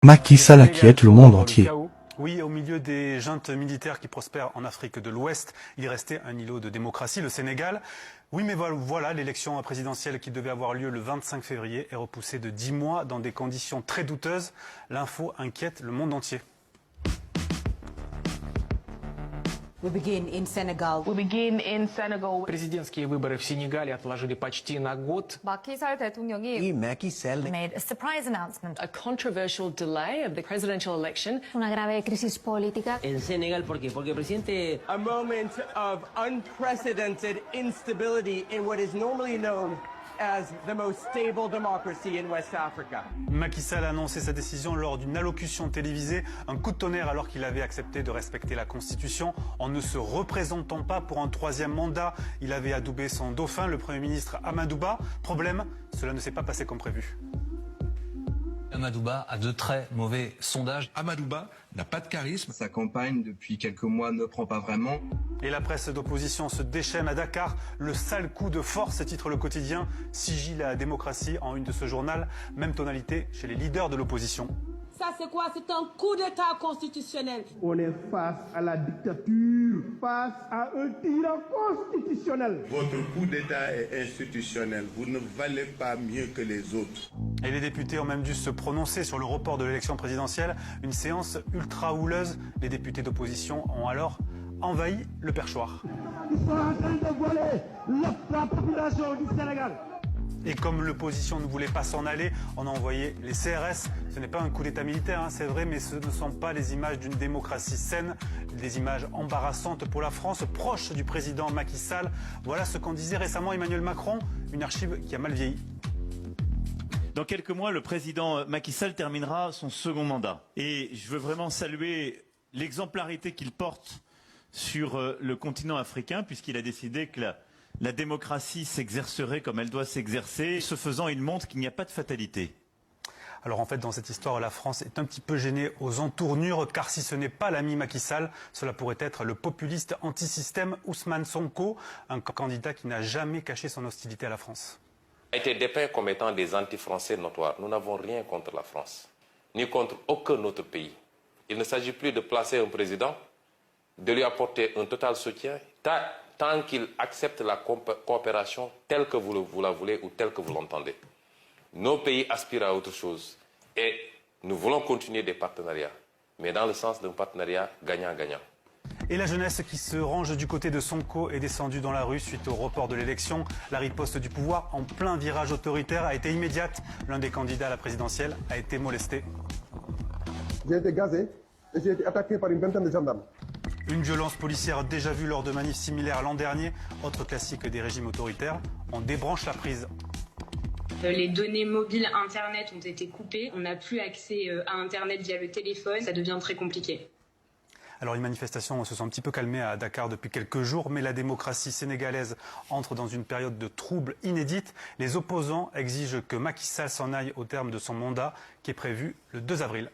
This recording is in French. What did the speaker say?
Macky Sall inquiète le monde entier. Oui, au milieu des juntes militaires qui prospèrent en Afrique de l'Ouest, il restait un îlot de démocratie, le Sénégal. Oui, mais voilà, l'élection présidentielle qui devait avoir lieu le 25 février est repoussée de 10 mois dans des conditions très douteuses. L'info inquiète le monde entier. We begin in Senegal. Президентские выборы в Сенегале отложили почти на год. 마키살 대통령이 Made a surprise announcement. A controversial delay of the presidential election. Una grave crisis política. En Senegal, ¿por qué? Porque el presidente... A moment of unprecedented instability in what is normally known as the most stable democracy in West Africa. Macky Sall a annoncé sa décision lors d'une allocution télévisée, un coup de tonnerre alors qu'il avait accepté de respecter la Constitution en ne se représentant pas pour un troisième mandat. Il avait adoubé son dauphin, le Premier ministre Amadou Ba. Problème, cela ne s'est pas passé comme prévu. Amadou Ba a de très mauvais sondages. Amadou Ba n'a pas de charisme. Sa campagne depuis quelques mois ne prend pas vraiment. Et la presse d'opposition se déchaîne à Dakar. Le sale coup de force, titre le quotidien. Sigile à la démocratie en une de ce journal. Même tonalité chez les leaders de l'opposition. Ça c'est quoi? C'est un coup d'État constitutionnel. On est face à la dictature, face à un tyran constitutionnel. Votre coup d'État est institutionnel. Vous ne valez pas mieux que les autres. Et les députés ont même dû se prononcer sur le report de l'élection présidentielle. Une séance ultra houleuse. Les députés d'opposition ont alors envahi le perchoir. Ils sont en train de voler la population du Sénégal. Et comme l'opposition ne voulait pas s'en aller, on a envoyé les CRS. Ce n'est pas un coup d'état militaire, hein, c'est vrai, mais ce ne sont pas les images d'une démocratie saine, des images embarrassantes pour la France, proche du président Macky Sall. Voilà ce qu'en disait récemment Emmanuel Macron, une archive qui a mal vieilli. Dans quelques mois, le président Macky Sall terminera son second mandat. Et je veux vraiment saluer l'exemplarité qu'il porte sur le continent africain, puisqu'il a décidé que la démocratie s'exercerait comme elle doit s'exercer. Ce faisant, il montre qu'il n'y a pas de fatalité. Alors en fait, dans cette histoire, la France est un petit peu gênée aux entournures, car si ce n'est pas l'ami Macky Sall, cela pourrait être le populiste anti-système Ousmane Sonko, un candidat qui n'a jamais caché son hostilité à la France. A été dépeint comme étant des anti-français notoires. Nous n'avons rien contre la France, ni contre aucun autre pays. Il ne s'agit plus de placer un président, de lui apporter un total soutien, tant qu'il accepte la coopération telle que vous la voulez ou telle que vous l'entendez. Nos pays aspirent à autre chose et nous voulons continuer des partenariats, mais dans le sens d'un partenariat gagnant-gagnant. Et la jeunesse qui se range du côté de Sonko est descendue dans la rue suite au report de l'élection. La riposte du pouvoir en plein virage autoritaire a été immédiate. L'un des candidats à la présidentielle a été molesté. J'ai été gazé et j'ai été attaqué par une vingtaine de gendarmes. Une violence policière déjà vue lors de manifs similaires l'an dernier. Autre classique des régimes autoritaires, on débranche la prise. Les données mobiles Internet ont été coupées. On n'a plus accès à Internet via le téléphone. Ça devient très compliqué. Alors les manifestations se sont un petit peu calmées à Dakar depuis quelques jours, mais la démocratie sénégalaise entre dans une période de troubles inédite. Les opposants exigent que Macky Sall s'en aille au terme de son mandat qui est prévu le 2 avril.